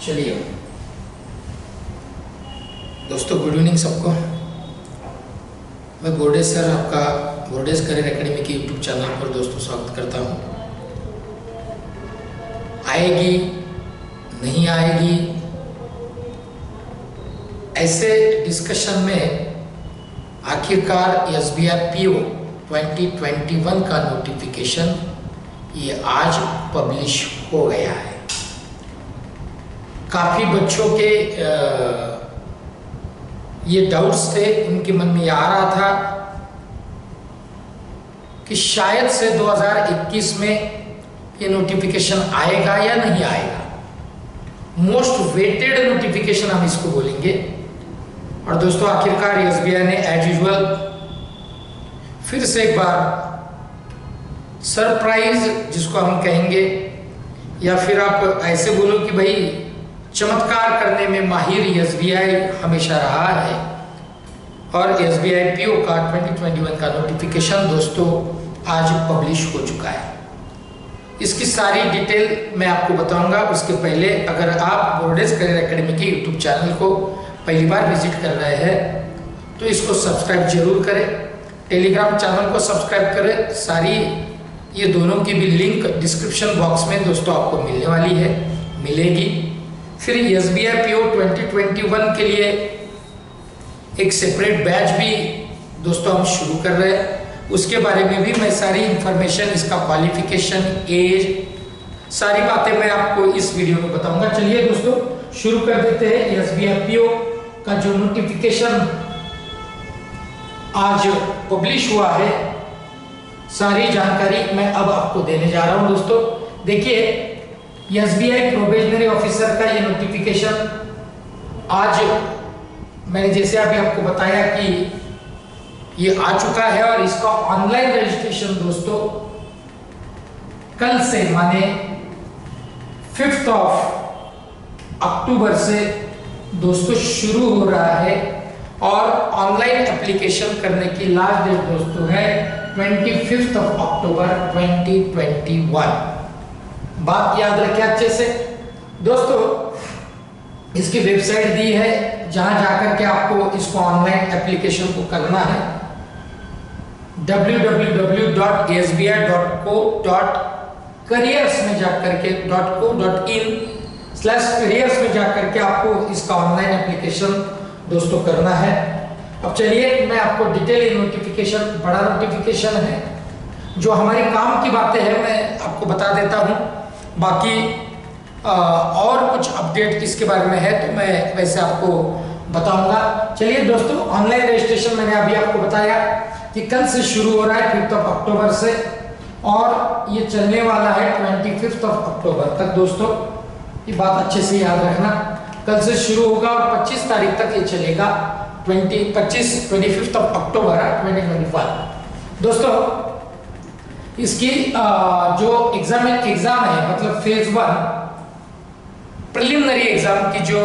चलिए दोस्तों, good evening सबको। मैं बोर्डेज सर आपका बोर्डेज करियर एकेडमी के यूट्यूब चैनल पर दोस्तों स्वागत करता हूं। आएगी नहीं आएगी ऐसे डिस्कशन में आखिरकार एसबीआई पीओ 2021 का नोटिफिकेशन ये आज पब्लिश हो गया है। काफ़ी बच्चों के ये डाउट्स थे, उनके मन में ये आ रहा था कि शायद से 2021 में ये नोटिफिकेशन आएगा या नहीं आएगा। मोस्ट वेटेड नोटिफिकेशन हम इसको बोलेंगे। और दोस्तों आखिरकार एसबीआई ने एज यूजुअल फिर से एक बार सरप्राइज जिसको हम कहेंगे, या फिर आप ऐसे बोलो कि भाई चमत्कार करने में माहिर एसबीआई हमेशा रहा है। और एसबीआई पीओ का 2021 का नोटिफिकेशन दोस्तों आज पब्लिश हो चुका है। इसकी सारी डिटेल मैं आपको बताऊंगा। उसके पहले अगर आप बोर्डेज करियर एकेडमी के यूट्यूब चैनल को पहली बार विजिट कर रहे हैं तो इसको सब्सक्राइब जरूर करें। टेलीग्राम चैनल को सब्सक्राइब करें। सारी ये दोनों की भी लिंक डिस्क्रिप्शन बॉक्स में दोस्तों आपको मिलने वाली है, मिलेगी। फिर एसबीआई पीओ 2021 के लिए एक सेपरेट बैच भी दोस्तों हम शुरू कर रहे हैं। उसके बारे में भी मैं सारी इंफॉर्मेशन, इसका क्वालिफिकेशन, एज, सारी बातें मैं आपको इस वीडियो में बताऊंगा। चलिए दोस्तों शुरू कर देते हैं। एसबीआई पीओ का जो नोटिफिकेशन आज पब्लिश हुआ है, सारी जानकारी मैं अब आपको देने जा रहा हूं। दोस्तों देखिए, एसबीआई प्रोबेशनरी ऑफिसर का ये नोटिफिकेशन आज मैंने जैसे अभी आपको बताया कि ये आ चुका है और इसका ऑनलाइन रजिस्ट्रेशन दोस्तों कल से माने 5 अक्टूबर से दोस्तों शुरू हो रहा है। और ऑनलाइन एप्लीकेशन करने की लास्ट डेट दोस्तों है 25 अक्टूबर 2021। बात याद रखें अच्छे से दोस्तों। इसकी वेबसाइट दी है जहां जाकर के आपको इसको ऑनलाइन एप्लीकेशन को करना है। www.sbi.co.careers में जाकर के .co.in/careers में जाकर के आपको इसका ऑनलाइन एप्लीकेशन दोस्तों करना है। अब चलिए मैं आपको डिटेल नोटिफिकेशन, बड़ा नोटिफिकेशन है, जो हमारे काम की बातें हैं मैं आपको बता देता हूं। बाकी और कुछ अपडेट इसके बारे में है तो मैं वैसे आपको बताऊंगा। चलिए दोस्तों, ऑनलाइन रजिस्ट्रेशन मैंने अभी आपको बताया कि कल से शुरू हो रहा है 5 अक्टूबर से, और ये चलने वाला है 25 अक्टूबर तक। दोस्तों ये बात अच्छे से याद रखना, कल से शुरू होगा और 25 तारीख तक ये चलेगा। 25 अक्टूबर 2021। दोस्तों इसकी जो एग्जाम है, मतलब फेज 1 प्रिलिमिनरी एग्जाम की जो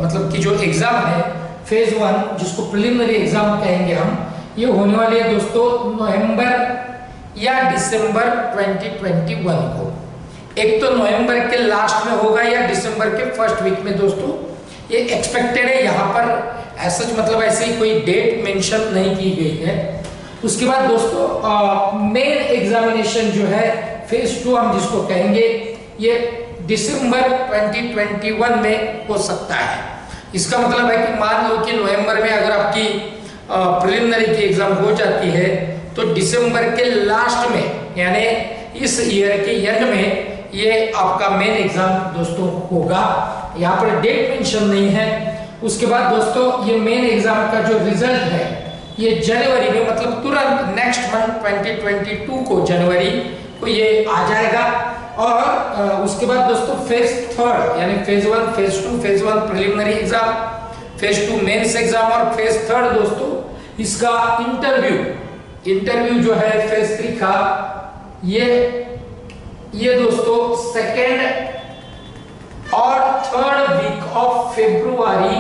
मतलब कि जो एग्जाम है फेज 1, जिसको प्रिलिमिनरी एग्जाम कहेंगे हम, ये होने वाले है दोस्तों नवंबर या दिसंबर 2021 को। एक तो नवंबर के लास्ट में होगा या दिसंबर के फर्स्ट वीक में दोस्तों ये एक्सपेक्टेड है। यहाँ पर ऐसा मतलब ऐसे ही कोई डेट मेंशन नहीं की गई है। उसके बाद दोस्तों मेन एग्जामिनेशन जो है फेज 2 हम जिसको कहेंगे, ये दिसंबर 2021 में हो सकता है। इसका मतलब है कि मान लो कि नवंबर में अगर आपकी प्रिलिमिनरी की एग्जाम हो जाती है तो दिसंबर के लास्ट में यानी इस ईयर के एंड में ये आपका मेन एग्जाम दोस्तों होगा। यहाँ पर डेट मेंशन नहीं है। उसके बाद दोस्तों ये मेन एग्जाम का जो रिजल्ट है ये जनवरी में, मतलब तुरंत नेक्स्ट मंथ 2022 को जनवरी को ये आ जाएगा। और उसके बाद दोस्तों फेज 3 यानी phase 1, phase 2, phase 1 preliminary exam, phase 2 mains exam और फेज 3 दोस्तों इसका इंटरव्यू जो है फेज 3 का, ये दोस्तों 2nd और 3rd वीक ऑफ फरवरी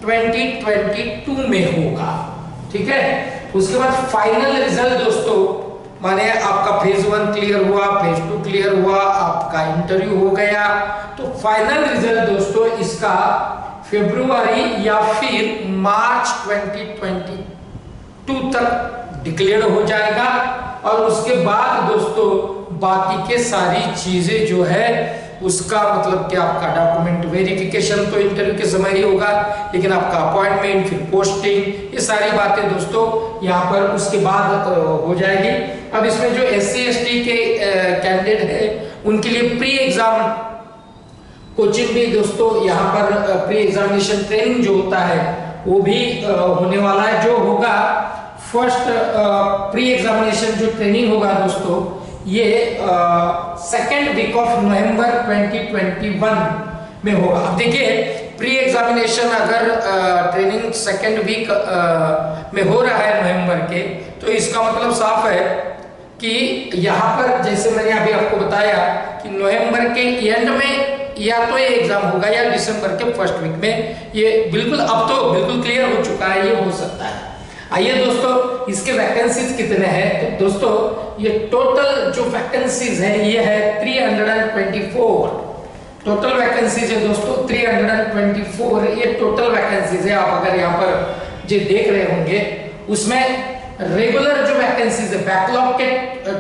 2022 में होगा। ठीक है। उसके बाद फाइनल रिजल्ट दोस्तों माने आपका फेज 1 क्लियर हुआ, फेज 2 क्लियर हुआ, आपका इंटरव्यू हो गया, तो फाइनल रिजल्ट दोस्तों इसका फरवरी या फिर मार्च 2022 तक डिक्लेयर हो जाएगा। और उसके बाद दोस्तों बाकी के सारी चीजें जो है उसका मतलब कि आपका डॉक्यूमेंट वेरिफिकेशन तो इंटरव्यू के समय ही होगा, लेकिन आपका अपॉइंटमेंट, फिर पोस्टिंग, ये सारी बातें दोस्तों यहाँ पर उसके बाद हो जाएगी। अब इसमें जो SC ST के कैंडिडेट है उनके लिए प्री एग्जाम कोचिंग भी दोस्तों यहाँ पर प्री एग्जामिनेशन ट्रेनिंग जो होता है वो भी होने वाला है। जो होगा फर्स्ट प्री एग्जामिनेशन जो ट्रेनिंग होगा दोस्तों ये सेकेंड वीक ऑफ नवंबर 2021 में होगा। अब देखिए प्री एग्जामिनेशन अगर ट्रेनिंग सेकेंड वीक में हो रहा है नवंबर के, तो इसका मतलब साफ है कि यहाँ पर जैसे मैंने अभी आपको बताया कि नवंबर के एंड में या तो ये एग्जाम होगा या दिसंबर के फर्स्ट वीक में, ये बिल्कुल अब तो बिल्कुल क्लियर हो चुका है, ये हो सकता है। आइए दोस्तों इसके वैकेंसीज कितने हैं, तो दोस्तों ये टोटल जो वैकेंसीज है ये है 324 टोटल वैकेंसीज है दोस्तों 324 ये टोटल वैकेंसीज है। आप अगर यहाँ पर जो देख रहे होंगे उसमें रेगुलर जो वैकेंसीज है बैकलॉग के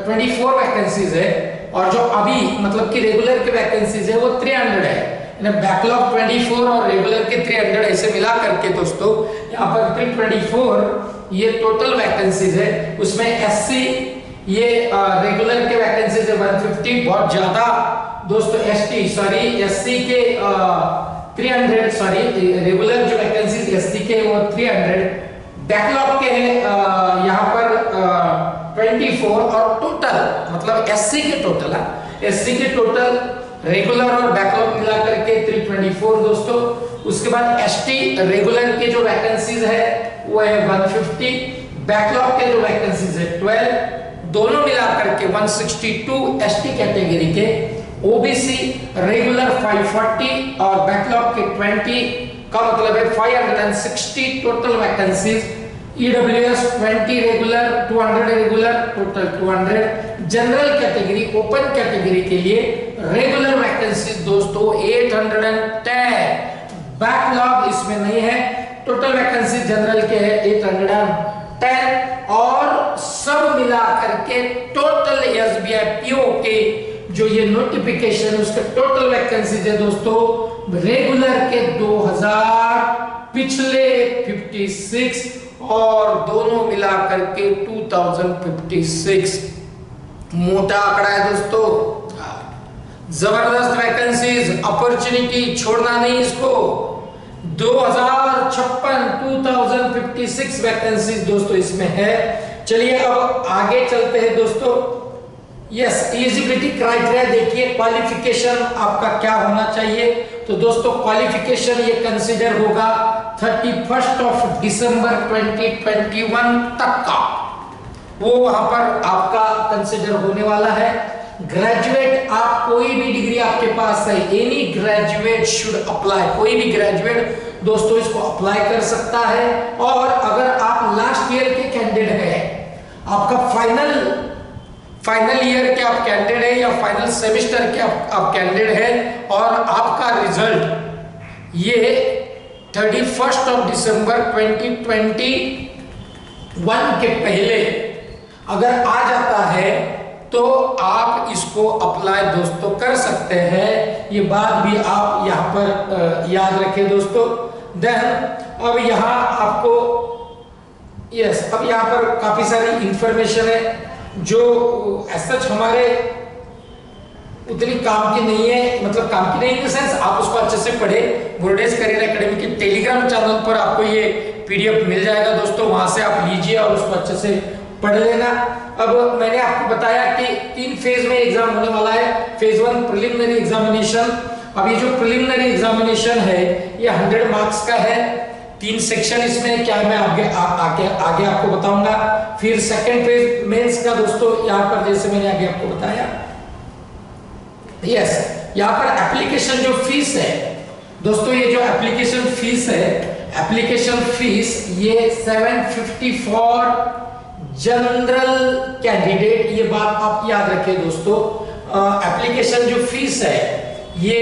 24 वैकेंसीज है, और जो अभी मतलब कि रेगुलर के वैकेंसीज है वो 300 है। बैकलॉग 24 और रेगुलर के 300 ऐसे मिला करके दोस्तों यहाँ पर 324 ये टोटल वैकेंसीज है। उसमें SC ये रेगुलर के वैकेंसीज है 150, बहुत ज्यादा दोस्तों। SC के 300 रेगुलर जो वैकेंसीज SC के वो 300, बैकलॉग के है यहाँ पर 24 और टोटल मतलब SC के टोटल रेगुलर और बैकलॉग मिला करके 324 दोस्तों। उसके बाद ST रेगुलर के जो वैकेंसीज है वो है 150, बैकलॉग के जो वैकेंसीज है 12, दोनों मिला करके 162 ST कैटेगरी के। OBC रेगुलर 540 और बैकलॉग के 20 का मतलब है 560 total vacancies. EWS 20 regular, 200 regular, total 200। General category open category के लिए रेगुलर वैकेंसीज दोस्तों 810, बैकलॉग इसमें नहीं है। टोटल वैकेंसी जनरल के है 810 और सब मिला करके टोटल SBI PO के जो ये नोटिफिकेशन उसके टोटल वैकेंसीज है दोस्तों रेगुलर के 2000, पिछले 56 और दोनों मिला करके 2056। मोटा आंकड़ा है दोस्तों, जबरदस्त वैकेंसीज, अपॉर्चुनिटी छोड़ना नहीं इसको। 2056 वैकेंसीज दोस्तों इसमें है। चलिए अब आगे चलते हैं दोस्तों। यस, एलिजिबिलिटी क्राइटेरिया देखिए, क्वालिफिकेशन आपका क्या होना चाहिए। तो दोस्तों क्वालिफिकेशन ये कंसीडर होगा 31 दिसंबर 2021 तक का, वो वहां पर आपका कंसीडर होने वाला है। ग्रेजुएट, आप कोई भी डिग्री आपके पास है, एनी ग्रेजुएट शुड अप्लाई, कोई भी ग्रेजुएट दोस्तों इसको अप्लाई कर सकता है। और अगर आप लास्ट ईयर के कैंडिडेट हैं, आपका फाइनल ईयर के आप कैंडिडेट है या फाइनल सेमेस्टर के आप कैंडिडेट है और आपका रिजल्ट ये 31 दिसंबर 2021 के पहले अगर आ जाता है तो आप इसको अप्लाई दोस्तों कर सकते हैं। ये बात भी आप यहाँ पर याद रखें दोस्तों। देन अब यहाँ आपको अब यहाँ पर काफी सारी इंफॉर्मेशन है जो सच हमारे उतनी काम की नहीं है, मतलब काम की नहीं इन द सेंस आप उसको अच्छे से पढ़े। बोर्डेज करियर एकेडमी के टेलीग्राम चैनल पर आपको ये PDF मिल जाएगा दोस्तों, वहां से आप लीजिए और उसको अच्छे से पढ़ लेना। अब मैंने आपको बताया कि 3 फेज में एग्जाम होने वाला है। Phase 1 preliminary examination. अब ये जो प्रिलिमिनरी एग्जामिनेशन है ये 100 मार्क्स का है। 3 सेक्शन इसमें क्या मैं आगे आपको बताऊंगा। फिर सेकंड फेज मेंस का दोस्तों यहाँ पर जैसे मैंने आगे आपको बताया। यस, यहाँ पर एप्लीकेशन जो फीस है दोस्तों, ये जो एप्लीकेशन फीस है, एप्लीकेशन फीस ये 750 फॉर जनरल कैंडिडेट, ये बात आप याद रखिए दोस्तों। एप्लीकेशन जो फीस है ये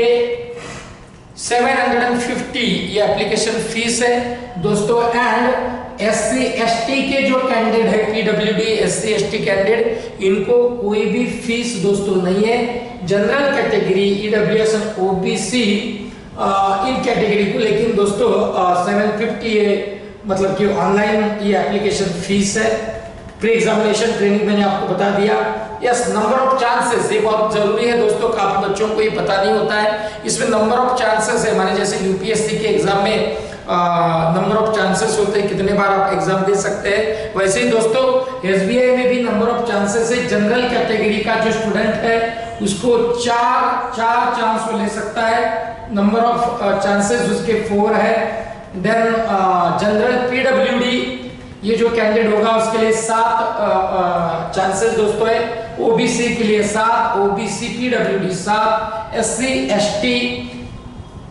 750 ये एप्लीकेशन फीस है दोस्तों। एंड SC ST के जो कैंडिडेट है, PWD SC ST कैंडिडेट, इनको कोई भी फीस दोस्तों नहीं है। जनरल कैटेगरी EWS और OBC इन कैटेगरी को लेकिन दोस्तों 750 ये मतलब कि ऑनलाइन ये एप्लीकेशन फीस है। प्री एग्जामिनेशन ट्रेनिंग मैंने आपको बता दिया। यस, नंबर ऑफ चांसेस ये बहुत जरूरी है दोस्तों, काफी बच्चों को ये पता नहीं होता है। इसमें नंबर ऑफ चांसेस है, माने जैसे UPSC के एग्जाम में नंबर ऑफ चांसेस होते हैं, कितने बार आप एग्जाम दे सकते हैं, वैसे ही दोस्तों SBI में भी नंबर ऑफ चांसेस है। जनरल कैटेगरी का जो स्टूडेंट है उसको चार चांस वो ले सकता है, नंबर ऑफ चांसेस उसके 4 है। देन जनरल PWD ये जो कैंडिडेट होगा उसके लिए 7 चांसेस दोस्तों है। OBC के लिए 7, OBC PWD 7, SC ST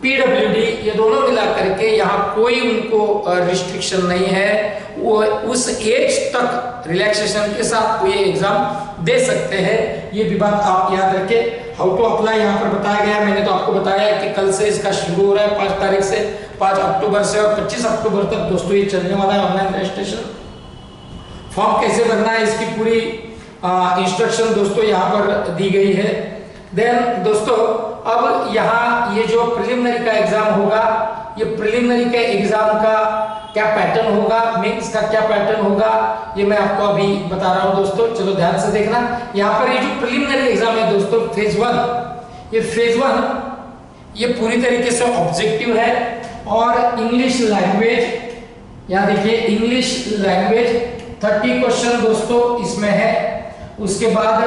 PWD ये दोनों मिला करके यहाँ कोई उनको रिस्ट्रिक्शन नहीं है, वो उस एज तक रिलैक्सेशन के साथ कोई एग्जाम दे सकते हैं। ये भी बात आप याद रखें। हाउ टू अप्लाई यहाँ पर बताया गया है, मैंने तो आपको बताया कि कल से इसका शुरू हो रहा है, 5 तारीख से, 5 अक्टूबर से और 25 अक्टूबर तक दोस्तों ये चलने वाला है ऑनलाइन रजिस्ट्रेशन। फॉर्म कैसे भरना है इसकी पूरी इंस्ट्रक्शन दोस्तों यहाँ पर दी गई है। देन दोस्तों अब यहाँ ये जो प्रिलिमिनरी का एग्जाम होगा, ये प्रिलिमिनरी के एग्जाम का क्या पैटर्न होगा, मेंस का क्या पैटर्न होगा, ये मैं आपको अभी बता रहा हूँ दोस्तों। चलो ध्यान से देखना। यहाँ पर ये जो प्रिलिमिनरी एग्जाम है दोस्तों फेज 1, ये फेज 1 ये पूरी तरीके से ऑब्जेक्टिव है और इंग्लिश लैंग्वेज, यहाँ देखिए इंग्लिश लैंग्वेज 30 क्वेश्चन दोस्तों इसमें है। उसके बाद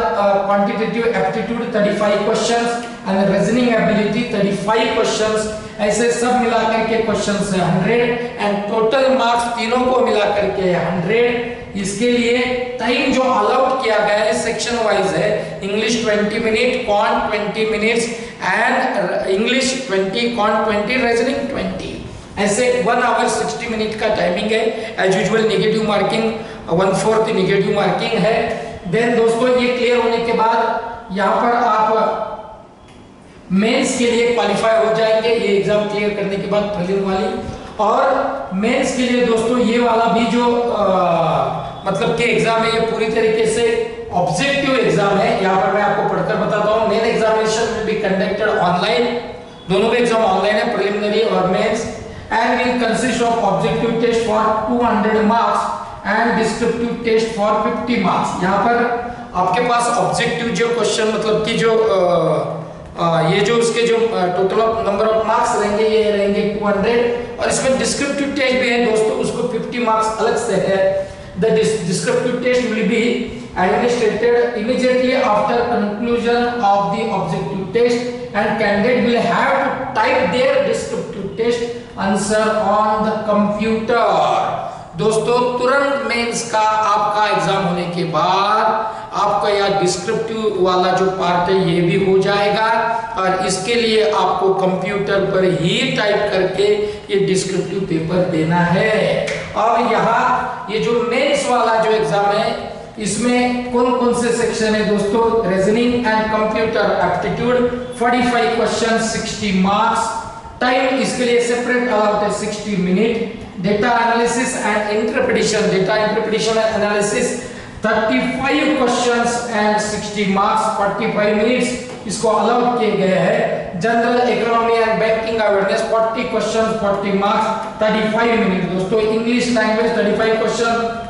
quantitative aptitude 35 questions and reasoning ability 35 questions, ऐसे सब मिलाकर के क्वेश्चंस है 100 एंड टोटल मार्क्स तीनों को मिलाकर के 100। इसके लिए टाइम जो अलाउड किया गया है सेक्शन वाइज है, English 20 minute, quant 20 minutes and English 20, quant 20, reasoning 20, ऐसे 1 आवर 60 मिनट का टाइमिंग है। As usual negative marking 1/4 negative marking है। देन दोस्तों ये क्लियर होने के बाद यहाँ पर आप मेंस के लिए क्वालिफाई हो जाएंगे, ये एग्जाम क्लियर करने के बाद प्रीलिम वाली। और मेंस के लिए दोस्तों ये वाला भी जो मतलब कि एग्जाम है ये पूरी तरीके से ऑब्जेक्टिव एग्जाम है। यहाँ पर मैं आपको पढ़कर बताता हूँ। Main examination will be conducted online, दोनों के एग्जाम ऑनलाइन है, प्रीलिमिनरी और mains, and will consist of objective test for 200 marks and descriptive test for 50 marks. यहाँ पर आपके पास ऑब्जेक्टिव जो क्वेश्चन मतलब कि जो ये जो उसके जो टोटल नंबर ऑफ मार्क्स रहेंगे ये रहेंगे 200, और इसमें डिस्क्रिप्टिव टेस्ट भी है दोस्तों, उसको 50 मार्क्स अलग से है। The descriptive test will be administered immediately after conclusion of the objective test and candidate will have to type their descriptive test answer on the computer। दोस्तों तुरंत मेंस का आपका एग्जाम होने के बाद आपका यह डिस्क्रिप्टिव वाला जो पार्ट है ये भी हो जाएगा, और इसके लिए आपको कंप्यूटर पर ही टाइप करके ये डिस्क्रिप्टिव पेपर देना है। अब यहाँ ये जो मेंस वाला जो एग्जाम है इसमें कौन कौन से सेक्शन है दोस्तों, reasoning and computer aptitude 45 question 60 marks, time इसके लिए सेपरेट अलाउड है 60 minute, data analysis and interpretation, data interpretation and analysis 35 questions and 60 marks 45 minutes इसको अलाउड किए गए हैं। General economy and banking awareness 40 questions 40 marks 35 minute दोस्तों। English language 35 question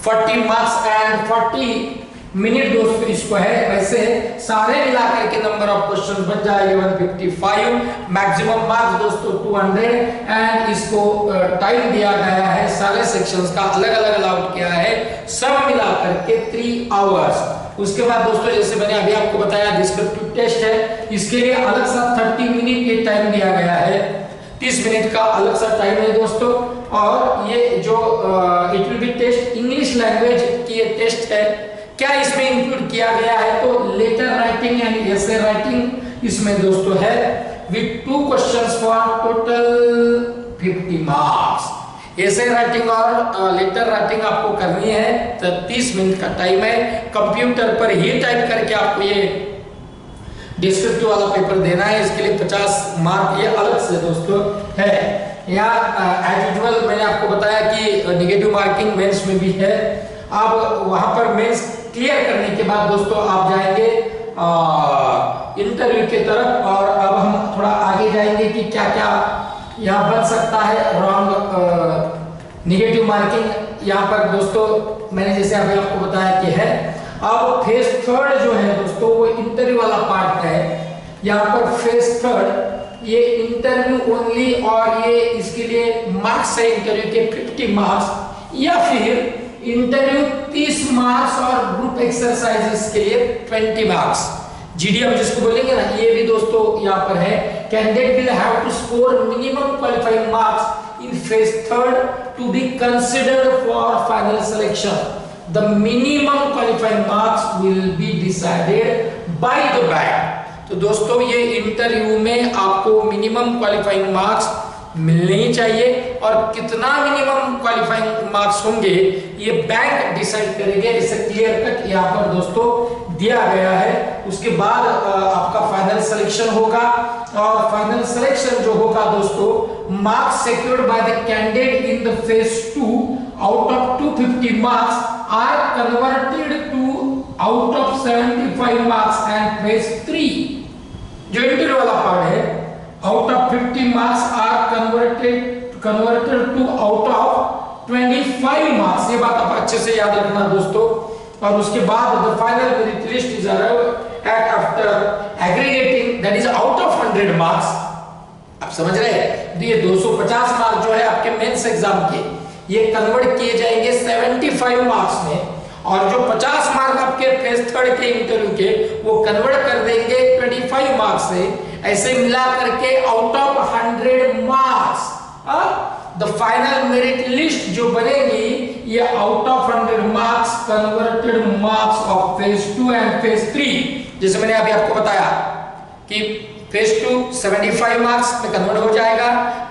40 marks and 40 minute दोस्तों इसको है। वैसे सारे मिलाकर के नंबर ऑफ क्वेश्चन बन जाएंगे 155, मैक्सिमम मार्क्स दोस्तों 200 एंड इसको टाइम दिया गया है सारे सेक्शंस का अलग अलग अलाउड किया है, सब मिलाकर के 3 आवर्स। उसके बाद दोस्तों जैसे मैंने अभी आपको बताया डिस्क्रिप्टिव टेस्ट है, इसके लिए अलग सा 30 मिनट के टाइम दिया गया है, 30 मिनट का अलग सा टाइम है दोस्तों। और ये जो it will be test English language की ये टेस्ट है, क्या इसमें इंक्लूड किया गया है तो letter writing and essay writing इसमें दोस्तों है with 2 questions for total 50 marks. Essay writing और लेटर राइटिंग आपको करनी है तो 30 मिनट का टाइम है। कंप्यूटर पर ही टाइप करके आपको ये डिस्क्रिप्टिव वाला पेपर देना है। इसके लिए 50 मार्क ये अलग से दोस्तों है। यहाँ एज यूजुअल मैंने आपको बताया कि नेगेटिव मार्किंग मेंस में भी है। अब वहां पर मेंस क्लियर करने के बाद दोस्तों आप जाएंगे इंटरव्यू की तरफ, और अब हम थोड़ा आगे जाएंगे कि क्या क्या यहाँ बन सकता है रॉन्ग नेगेटिव मार्किंग। यहाँ पर दोस्तों मैंने जैसे अभी आपको बताया कि है। अब फेज थर्ड जो है दोस्तों वो इंटरव्यू वाला पार्ट है। यहाँ पर फेज थर्ड ये इंटरव्यू ओनली, और ये इसके लिए मार्क्स है इंटरव्यू के 50 मार्क्स, या फिर इंटरव्यू 30 मार्क्स और ग्रुप एक्सरसाइजेस के लिए 20 मार्क्स, जीडीएम जिसको बोलेंगे ना, ये भी दोस्तों यहाँ पर है। Candidate will have to score minimum qualifying marks in phase third to be considered for final selection. The minimum qualifying marks will be decided by the bank। तो दोस्तों ये इंटरव्यू में आपको मिनिमम क्वालिफाइंग मार्क्स मिलने ही चाहिए, और कितना minimum qualifying marks होंगे ये बैंक डिसाइड करेंगे। इसे क्लियर कट यहाँ पर दोस्तों दिया गया है। उसके बाद आपका फाइनल सिलेक्शन होगा, और फाइनल सिलेक्शन जो होगा दोस्तों marks secured by the candidate in the phase 2 out of 250 marks are converted to out of 75 marks and phase 3 जो इंटरव्यू वाला पार्ट है out of 50 marks are converted to out of 25 marks। ये बात आप अच्छे से याद रखना दोस्तों। और उसके बाद the final merit list is arrived at after aggregating that is out of 100 marks। आप समझ रहे हैं, ये 250 मार्क जो है आपके मेंस एग्जाम के, ये कन्वर्ट किए जाएंगे 75 मार्क्स में, और जो 50 मार्क आपके फेज थर्ड के इंटरव्यू के वो कन्वर्ट कर देंगे 25 मार्क्स से। ऐसे मिला करके out of 100 marks the final merit list जो बनेगी ये out of 100 marks converted marks of phase 2 and phase 3। जैसे मैंने अभी आपको बताया कि फेज 2 75 मार्क्स में कन्वर्ट हो जाएगा,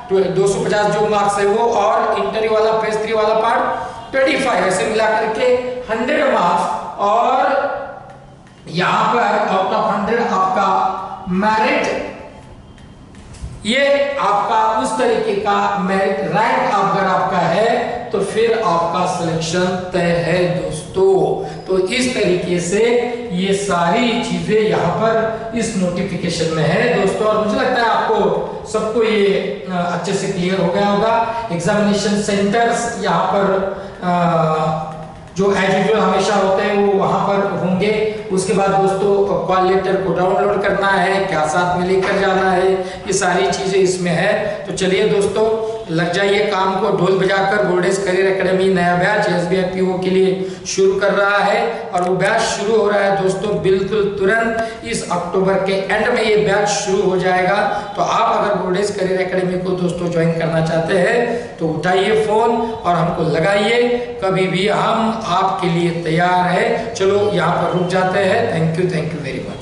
250 जो मार्क्स है वो, और इंटरव्यू वाला फेज 3 वाला पार्ट 25, ऐसे मिला करके 100 मार्क्स। और यहां पर आउट ऑफ 100 आपका मेरिट, ये आपका उस तरीके का मेरिट रैंक अगर आपका है तो फिर आपका सिलेक्शन तय है दोस्तों। तो इस तरीके से ये सारी चीजें यहाँ पर इस नोटिफिकेशन में है दोस्तों, और मुझे लगता है आपको सबको ये अच्छे से क्लियर हो गया होगा। एग्जामिनेशन सेंटर्स यहाँ पर जो एज यूजुअल हमेशा होते हैं वो वहां पर होंगे। उसके बाद दोस्तों कॉल लेटर को डाउनलोड करना है, क्या साथ में लेकर जाना है, ये सारी चीजें इसमें है। तो चलिए दोस्तों लग जाइए काम को, ढोल बजाकर। बोर्डेज करियर एकेडमी नया बैच एसबीआई पीओ के लिए शुरू कर रहा है, और वो बैच शुरू हो रहा है दोस्तों बिल्कुल तुरंत। इस अक्टूबर के एंड में ये बैच शुरू हो जाएगा। तो आप अगर बोर्डेज करियर एकेडमी को दोस्तों ज्वाइन करना चाहते हैं तो उठाइए फोन और हमको लगाइए, कभी भी हम आपके लिए तैयार है। चलो यहाँ पर रुक जाते हैं। Thank you very much.